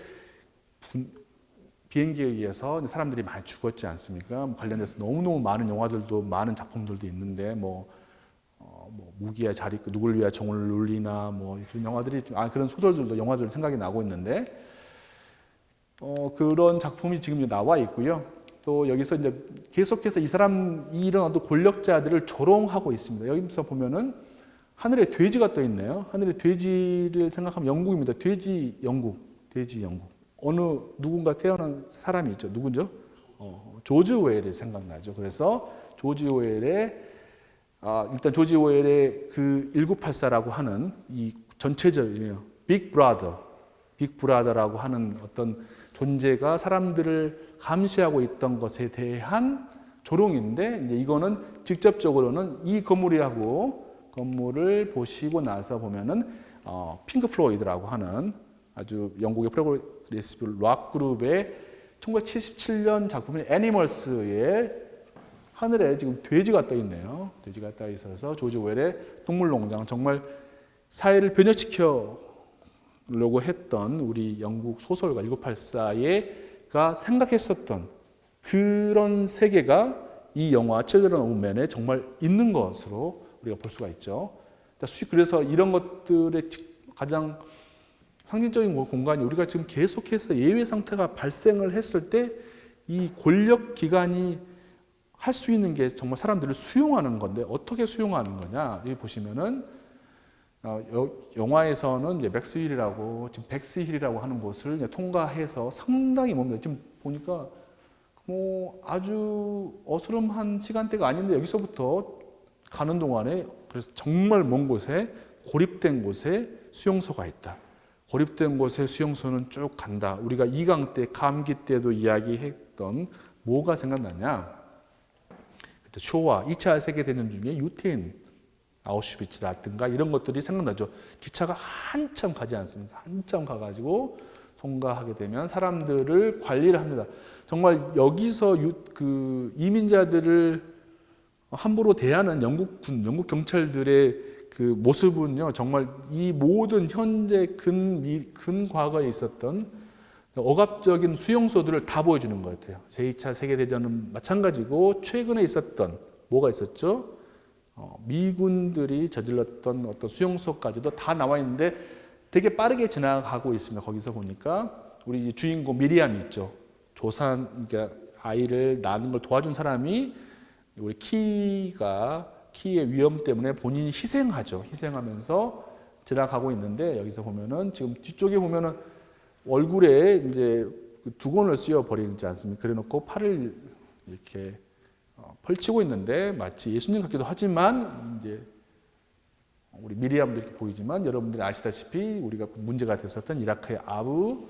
Speaker 1: 비행기에 의해서 사람들이 많이 죽었지 않습니까? 관련해서 너무너무 많은 영화들도 많은 작품들도 있는데 무기야 잘 있고 누굴 위하여 종을 놀리나 뭐 그런 영화들이 그런 소설들도 영화들 생각이 나고 있는데 그런 작품이 지금 나와 있고요. 또 여기서 이제 계속해서 이런 어떤 권력자들을 조롱하고 있습니다. 여기서 보면은 하늘에 돼지가 떠 있네요. 하늘에 돼지를 생각하면 영국입니다. 돼지 영국. 어느 누군가 태어난 사람이 있죠. 누구죠? 조지 오웰이 생각나죠. 그래서 조지 오웰의 일단 조지 오웰의 그 1984라고 하는 이 전체적인 빅브라더라고 하는 어떤 존재가 사람들을 감시하고 있던 것에 대한 조롱인데 이제 이거는 직접적으로는 이 건물을 보시고 나서 보면은 핑크 플로이드라고 하는 아주 영국의 프로그레시브 락 그룹의 1977년 작품인 애니멀스의 하늘에 지금 돼지가 떠 있네요. 돼지가 떠 있어서 조지 오웰의 동물농장 정말 사회를 변혁시키려고 했던 우리 영국 소설가 1984가 생각했었던 그런 세계가 이 영화 Children of Men에 정말 있는 것으로 우리가 볼 수가 있죠. 그래서 이런 것들의 가장 상징적인 공간이 우리가 지금 계속해서 예외 상태가 발생을 했을 때 이 권력 기관이 할 수 있는 게 정말 사람들을 수용하는 건데 어떻게 수용하는 거냐? 여기 보시면은 영화에서는 이제 맥스힐이라고 지금 백스힐이라고 하는 곳을 이제 통과해서 상당히 멉니다. 지금 보니까 뭐 아주 어스름한 시간대가 아닌데 여기서부터 가는 동안에 그래서 정말 먼 곳에 고립된 곳에 수용소가 있다. 고립된 곳에 수용소는 쭉 간다. 우리가 이강 때 감기 때도 이야기했던 뭐가 생각나냐? 쇼와 2차 세계대전 중에 유태인 아우슈비츠라든가 이런 것들이 생각나죠. 기차가 한참 가지 않습니까? 한참 가가지고 통과하게 되면 사람들을 관리를 합니다. 정말 여기서 그 이민자들을 함부로 대하는 영국 경찰들의 그 모습은요, 정말 이 모든 현재 근 과거에 있었던 억압적인 수용소들을 다 보여주는 것 같아요. 제2차 세계대전은 마찬가지고 최근에 있었던 뭐가 있었죠? 미군들이 저질렀던 어떤 수용소까지도 다 나와 있는데 되게 빠르게 지나가고 있습니다. 거기서 보니까 우리 주인공 미리암이 있죠. 그러니까 아이를 낳는 걸 도와준 사람이 우리 키의 위험 때문에 본인이 희생하면서 지나가고 있는데 여기서 보면은 지금 뒤쪽에 보면은 얼굴에 이제 두건을 씌워 버리지 않습니까? 그래놓고 팔을 이렇게 펼치고 있는데 마치 예수님 같기도 하지만 이제 우리 미리암도 이렇게 보이지만 여러분들이 아시다시피 우리가 문제가 됐었던 이라크의 아부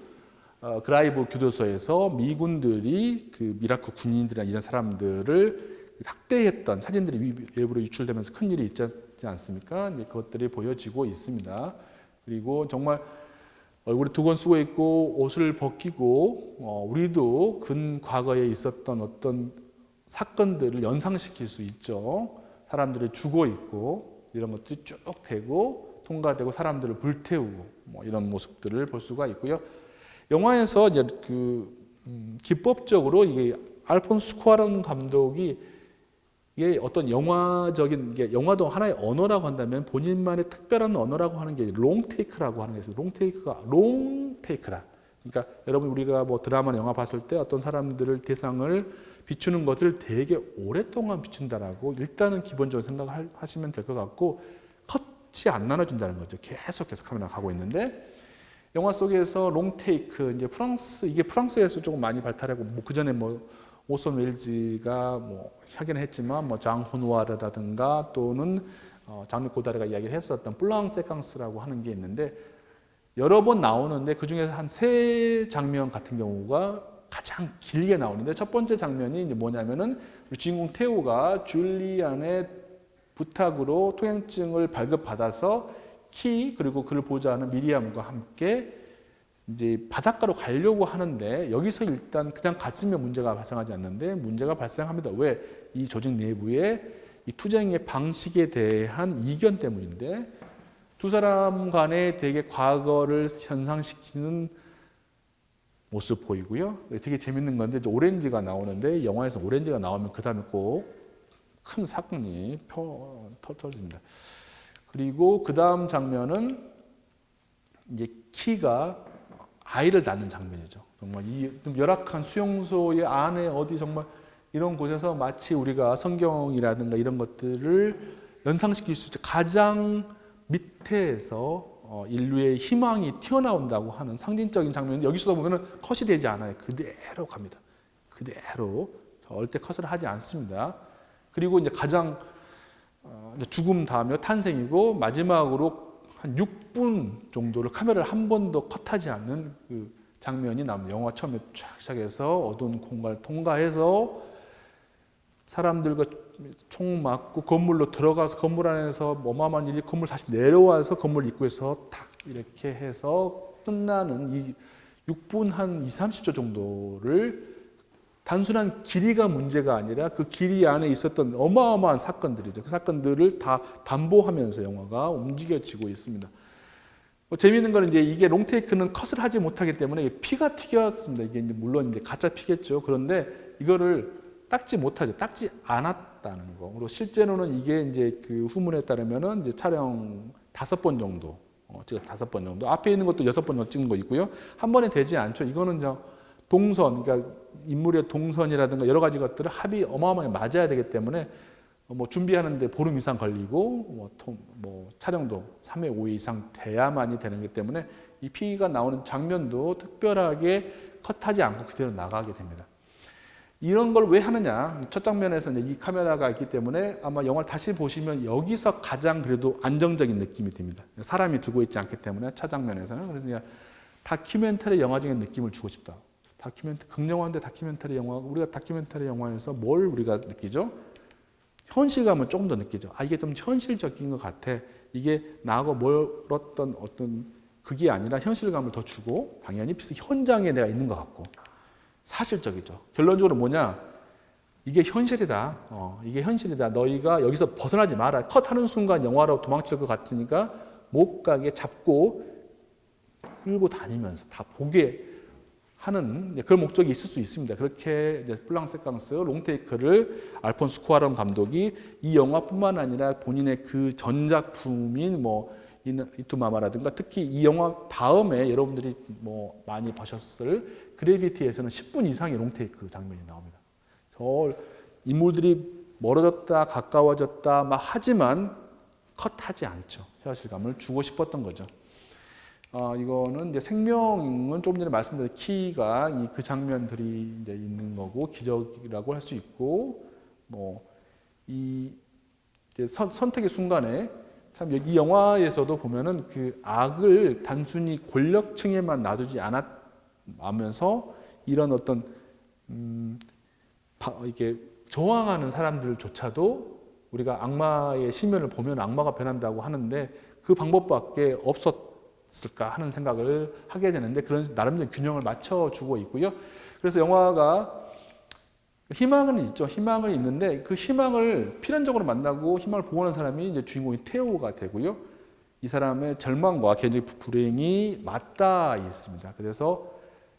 Speaker 1: 그라이브 교도소에서 미군들이 그 이라크 군인들이나 이런 사람들을 학대했던 사진들이 외부로 유출되면서 큰 일이 있지 않습니까? 그것들이 보여지고 있습니다. 그리고 정말 얼굴에 두건 쓰고 있고 옷을 벗기고 우리도 근 과거에 있었던 어떤 사건들을 연상시킬 수 있죠. 사람들이 죽어 있고 이런 것들이 쭉 되고 통과되고 사람들을 불태우고 뭐 이런 모습들을 볼 수가 있고요. 영화에서 이제 기법적으로 이게 알폰소 쿠아론 감독이 이게 어떤 영화도 하나의 언어라고 한다면 본인만의 특별한 언어라고 하는 게 롱테이크라고 하는 게 있어요. 롱테이크가 롱테이크다. 그러니까 여러분 우리가 뭐 드라마나 영화 봤을 때 어떤 사람들을 대상을 비추는 것을 되게 오랫동안 비춘다라고 일단은 기본적으로 생각하시면 될 것 같고 컷이 안 나눠준다는 거죠. 계속해서 카메라가 가고 있는데 영화 속에서 롱테이크 이제 이게 프랑스에서 조금 많이 발달하고 뭐 그 전에 뭐 오선 웰즈가 뭐 하긴 했지만 뭐 장 호누아르라든가 또는 장르 고다르가 이야기를 했었던 플랑 세캉스라고 하는 게 있는데 여러 번 나오는데 그 중에서 한 3장면 같은 경우가 가장 길게 나오는데 첫 번째 장면이 이제 뭐냐면은 우리 주인공 테오가 줄리안의 부탁으로 통행증을 발급받아서 그리고 그를 보자 하는 미리암과 함께 이제 바닷가로 가려고 하는데 여기서 일단 그냥 갔으면 문제가 발생하지 않는데 문제가 발생합니다. 왜? 이 조직 내부의 이 투쟁의 방식에 대한 이견 때문인데 두 사람 간에 되게 과거를 현상시키는 모습 보이고요. 되게 재밌는 건데 오렌지가 나오는데 영화에서 오렌지가 나오면 그 다음에 꼭 큰 사건이 터집니다. 그리고 그 다음 장면은 이제 키가 아이를 낳는 장면이죠. 정말 이 열악한 수용소의 안에 어디 정말 이런 곳에서 마치 우리가 성경이라든가 이런 것들을 연상시킬 수 있죠. 가장 밑에서 인류의 희망이 튀어나온다고 하는 상징적인 장면이 여기서도 보면은 컷이 되지 않아요. 그대로 갑니다. 그대로 절대 컷을 하지 않습니다. 그리고 이제 가장 죽음 다음에 탄생이고 마지막으로 한 6분 정도를 카메라를 한 번도 컷하지 않는 그 장면이 나옵니다. 영화 처음에 쫙 시작해서 어두운 공간을 통과해서 사람들과 총 맞고 건물로 들어가서 건물 안에서 어마어마한 일이 건물 다시 내려와서 건물 입구에서 탁 이렇게 해서 끝나는 이 6분 한 2, 30초 정도를 단순한 길이가 문제가 아니라 그 길이 안에 있었던 어마어마한 사건들이죠. 그 사건들을 다 담보하면서 영화가 움직여지고 있습니다. 재미있는 거는 이제 이게 롱테이크는 컷을 하지 못하기 때문에 피가 튀겼습니다. 이게 이제 물론 이제 가짜 피겠죠. 그런데 이거를 닦지 못하죠. 닦지 않았다는 거. 그리고 실제로는 이게 이제 그 후문에 따르면은 이제 촬영 5번 정도, 지금 5번 정도. 앞에 있는 것도 6번 정도 찍은 거 있고요. 한 번에 되지 않죠. 이거는 동선, 그러니까 인물의 동선이라든가 여러 가지 것들을 합이 어마어마하게 맞아야 되기 때문에 뭐 준비하는데 보름 이상 걸리고 뭐 촬영도 3회, 5회 이상 돼야만이 되는 거기 때문에 이 피가 나오는 장면도 특별하게 컷하지 않고 그대로 나가게 됩니다. 이런 걸 왜 하느냐? 첫 장면에서 이제 이 카메라가 있기 때문에 아마 영화를 다시 보시면 여기서 가장 그래도 안정적인 느낌이 듭니다. 사람이 두고 있지 않기 때문에 첫 장면에서는. 그래서 그냥 다큐멘터리 영화적인 느낌을 주고 싶다. 극영화인데 다큐멘터리 영화, 우리가 다큐멘터리 영화에서 뭘 우리가 느끼죠? 현실감을 조금 더 느끼죠. 이게 좀 현실적인 것 같아. 이게 나하고 멀었던 어떤 그게 아니라 현실감을 더 주고 당연히 현장에 내가 있는 것 같고 사실적이죠. 결론적으로 뭐냐? 이게 현실이다. 이게 현실이다. 너희가 여기서 벗어나지 마라. 컷하는 순간 영화로 도망칠 것 같으니까 못 가게 잡고 끌고 다니면서 다 보게 하는 그런 목적이 있을 수 있습니다. 그렇게 플랑세캉스 롱테이크를 알폰스 쿠아론 감독이 이 영화뿐만 아니라 본인의 그 전작품인 뭐 이투마마라든가 특히 이 영화 다음에 여러분들이 뭐 많이 보셨을 그래비티에서는 10분 이상의 롱테이크 장면이 나옵니다. 저 인물들이 멀어졌다 가까워졌다 막 하지만 컷하지 않죠. 현실감을 주고 싶었던 거죠. 이거는 이제 생명은 조금 전에 말씀드린 키가 그 장면들이 이제 있는 거고 기적이라고 할 수 있고 뭐 이 선택의 순간에 참 이 영화에서도 보면은 그 악을 단순히 권력층에만 놔두지 않으면서 이런 어떤 이게 저항하는 사람들조차도 우리가 악마의 심연을 보면 악마가 변한다고 하는데 그 방법밖에 없었을까 하는 생각을 하게 되는데 그런 나름대로 균형을 맞춰주고 있고요. 그래서 영화가 희망은 있죠. 희망은 있는데 그 희망을 필연적으로 만나고 희망을 보호하는 사람이 이제 주인공이 테오가 되고요. 이 사람의 절망과 개인적 불행이 맞닿아 있습니다. 그래서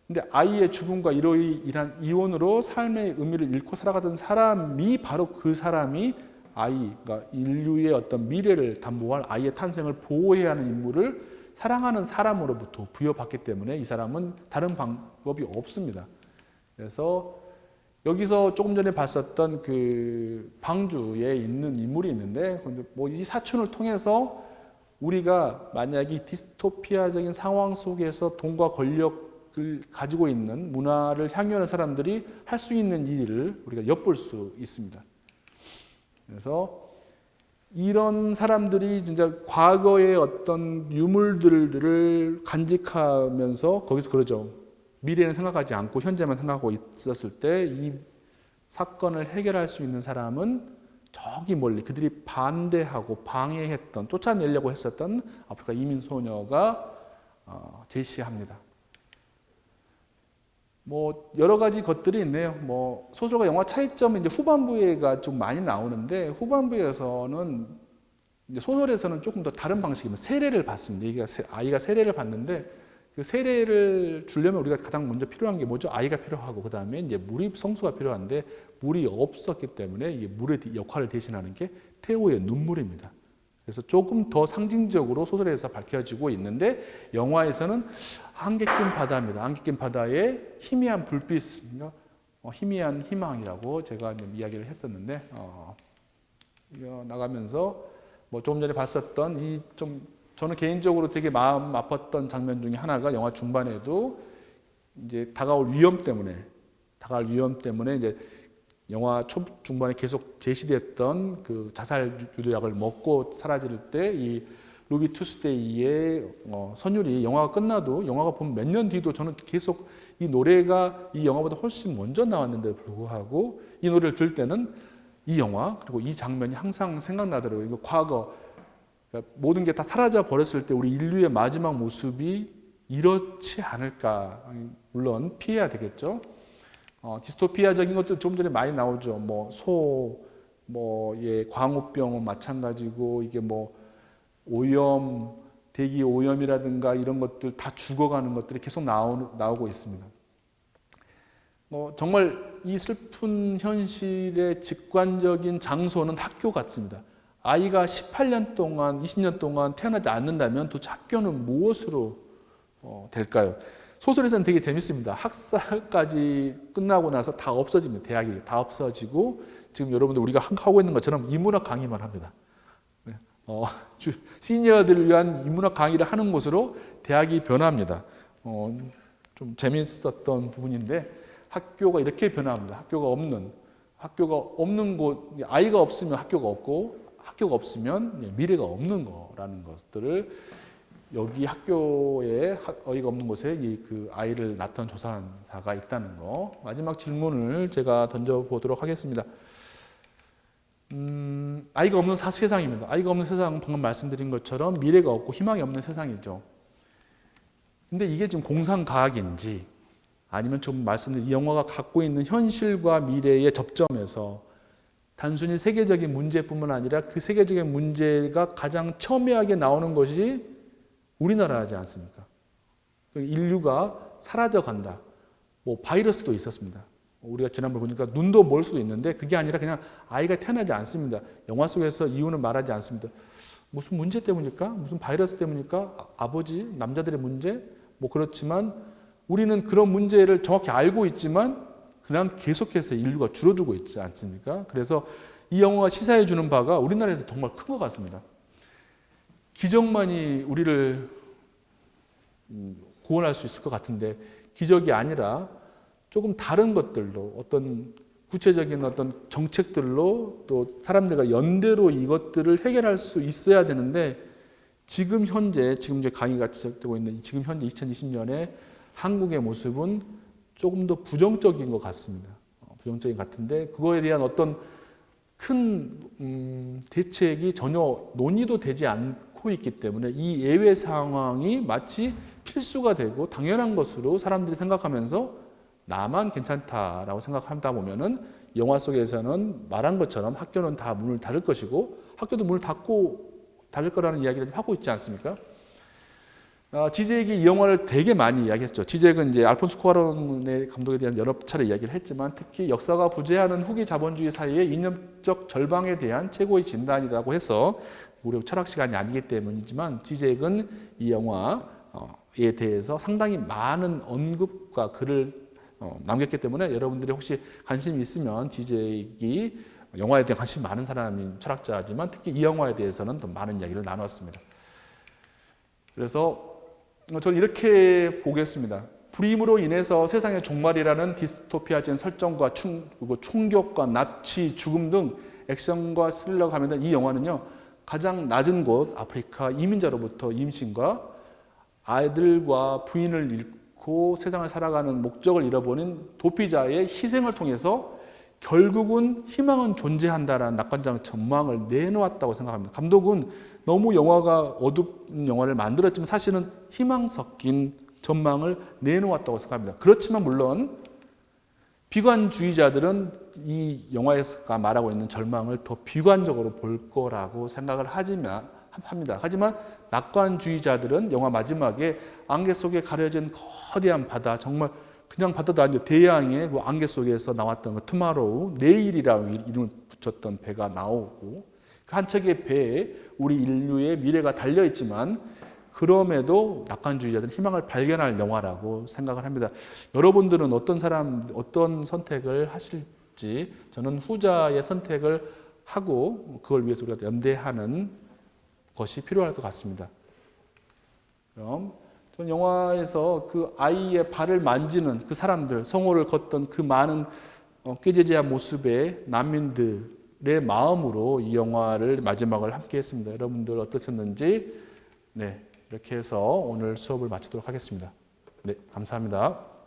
Speaker 1: 근데 아이의 죽음과 이로 인한 이혼으로 삶의 의미를 잃고 살아가던 사람이 바로 그 사람이 그러니까 인류의 어떤 미래를 담보할 아이의 탄생을 보호해야 하는 임무를 사랑하는 사람으로부터 부여받기 때문에 이 사람은 다른 방법이 없습니다. 그래서 여기서 조금 전에 봤었던 그 방주에 있는 인물이 있는데 뭐 이 사춘을 통해서 우리가 만약에 이 디스토피아적인 상황 속에서 돈과 권력을 가지고 있는 문화를 향유하는 사람들이 할 수 있는 일을 우리가 엿볼 수 있습니다. 그래서 이런 사람들이 진짜 과거의 어떤 유물들을 간직하면서 거기서 그러죠. 미래는 생각하지 않고 현재만 생각하고 있었을 때 이 사건을 해결할 수 있는 사람은 저기 멀리 그들이 반대하고 방해했던 쫓아내려고 했었던 아프리카 이민 소녀가 제시합니다. 뭐 여러 가지 것들이 있네요. 뭐 소설과 영화 차이점은 이제 후반부에가 좀 많이 나오는데 후반부에서는 이제 소설에서는 조금 더 다른 방식입니다. 세례를 받습니다. 아이가 세례를 받는데 그 세례를 주려면 우리가 가장 먼저 필요한 게 뭐죠? 아이가 필요하고 그 다음에 이제 물이 성수가 필요한데 물이 없었기 때문에 이게 물의 역할을 대신하는 게 테오의 눈물입니다. 그래서 조금 더 상징적으로 소설에서 밝혀지고 있는데 영화에서는 안개 낀 바다입니다. 안개 낀 바다에 희미한 불빛, 희미한 희망이라고 제가 이야기를 했었는데 나가면서 뭐 조금 전에 봤었던 이 좀 저는 개인적으로 되게 마음 아팠던 장면 중에 하나가 영화 중반에도 이제 다가올 위험 때문에 이제 영화 중반에 계속 제시됐던 그 자살 유도약을 먹고 사라질 때 이 루비 투스데이의 선율이 영화가 끝나도 영화가 보면 몇 년 뒤도 저는 계속 이 노래가 이 영화보다 훨씬 먼저 나왔는데도 불구하고 이 노래를 들을 때는 이 영화 그리고 이 장면이 항상 생각나더라고요. 이거 과거 그러니까 모든 게 다 사라져 버렸을 때 우리 인류의 마지막 모습이 이렇지 않을까. 물론 피해야 되겠죠. 디스토피아적인 것들 좀 전에 많이 나오죠. 광우병은 마찬가지고 이게 뭐 오염, 대기 오염이라든가 이런 것들 다 죽어가는 것들이 계속 나오고 있습니다. 정말 이 슬픈 현실의 직관적인 장소는 학교 같습니다. 아이가 18년 동안, 20년 동안 태어나지 않는다면 도대체 학교는 무엇으로 될까요? 소설에서는 되게 재밌습니다. 학사까지 끝나고 나서 다 없어집니다. 대학이 다 없어지고 지금 여러분들 우리가 하고 있는 것처럼 인문학 강의만 합니다. 시니어들을 위한 인문학 강의를 하는 곳으로 대학이 변합니다. 좀 재밌었던 부분인데 학교가 이렇게 변합니다. 학교가 없는 곳, 아이가 없으면 학교가 없고 학교가 없으면 미래가 없는 거라는 것들을 여기 학교에 어이가 없는 곳에 그 아이를 낳던 조산사가 있다는 거. 마지막 질문을 제가 던져보도록 하겠습니다. 아이가 없는 세상입니다. 아이가 없는 세상은 방금 말씀드린 것처럼 미래가 없고 희망이 없는 세상이죠. 근데 이게 지금 공상과학인지 아니면 좀 말씀드린 이 영화가 갖고 있는 현실과 미래의 접점에서 단순히 세계적인 문제뿐만 아니라 그 세계적인 문제가 가장 첨예하게 나오는 것이 우리나라지 않습니까? 인류가 사라져간다. 바이러스도 있었습니다. 우리가 지난번 보니까 눈도 멀 수도 있는데 그게 아니라 그냥 아이가 태어나지 않습니다. 영화 속에서 이유는 말하지 않습니다. 무슨 문제 때문일까? 무슨 바이러스 때문일까? 아버지, 남자들의 문제? 그렇지만 우리는 그런 문제를 정확히 알고 있지만 그냥 계속해서 인류가 줄어들고 있지 않습니까? 그래서 이 영화가 시사해 주는 바가 우리나라에서 정말 큰 것 같습니다. 기적만이 우리를 구원할 수 있을 것 같은데 기적이 아니라 조금 다른 것들로 어떤 구체적인 어떤 정책들로 또 사람들과 연대로 이것들을 해결할 수 있어야 되는데 지금 이제 강의가 시작되고 있는 지금 현재 2020년에 한국의 모습은 조금 더 부정적인 것 같습니다. 부정적인 것 같은데 그거에 대한 어떤 큰 대책이 전혀 논의도 되지 않고 있기 때문에 이 예외 상황이 마치 필수가 되고 당연한 것으로 사람들이 생각하면서 나만 괜찮다라고 생각하다 보면은 영화 속에서는 말한 것처럼 학교는 다 문을 닫을 것이고 학교도 문을 닫을 거라는 이야기를 하고 있지 않습니까? 지젝이 이 영화를 되게 많이 이야기했죠. 지젝은 이제 알폰소 쿠아론의 감독에 대한 여러 차례 이야기를 했지만 특히 역사가 부재하는 후기 자본주의 사이의 이념적 절방에 대한 최고의 진단이라고 해서 우리 철학 시간이 아니기 때문이지만 지젝은 이 영화에 대해서 상당히 많은 언급과 글을 남겼기 때문에 여러분들이 혹시 관심이 있으면 지젝이 영화에 대해 관심이 많은 사람인 철학자지만 특히 이 영화에 대해서는 더 많은 이야기를 나눴습니다. 그래서 저는 이렇게 보겠습니다. 불임으로 인해서 세상의 종말이라는 디스토피아적인 설정과 충격과 납치, 죽음 등 액션과 스릴러가 가미된 이 영화는요. 가장 낮은 곳 아프리카 이민자로부터 임신과 아이들과 부인을 잃고 세상을 살아가는 목적을 잃어버린 도피자의 희생을 통해서 결국은 희망은 존재한다라는 낙관적 전망을 내놓았다고 생각합니다. 감독은 너무 영화가 어둡은 영화를 만들었지만 사실은 희망 섞인 전망을 내놓았다고 생각합니다. 그렇지만 물론 비관주의자들은 이 영화에서 말하고 있는 절망을 더 비관적으로 볼 거라고 생각을 합니다. 하지만 낙관주의자들은 영화 마지막에 안개 속에 가려진 거대한 바다, 정말 그냥 바다도 아니고 대양의 그 안개 속에서 나왔던 그 투마로우, 내일이라고 이름을 붙였던 배가 나오고 한 척의 배에 우리 인류의 미래가 달려 있지만 그럼에도 낙관주의자들은 희망을 발견할 영화라고 생각을 합니다. 여러분들은 어떤 선택을 하실지 저는 후자의 선택을 하고 그걸 위해서 우리가 연대하는 것이 필요할 것 같습니다. 그럼 전 영화에서 그 아이의 발을 만지는 그 사람들, 성호를 걷던 그 많은 꾀지지한 모습의 난민들의 마음으로 이 영화를 마지막을 함께 했습니다. 여러분들 어떠셨는지 네, 이렇게 해서 오늘 수업을 마치도록 하겠습니다. 네, 감사합니다.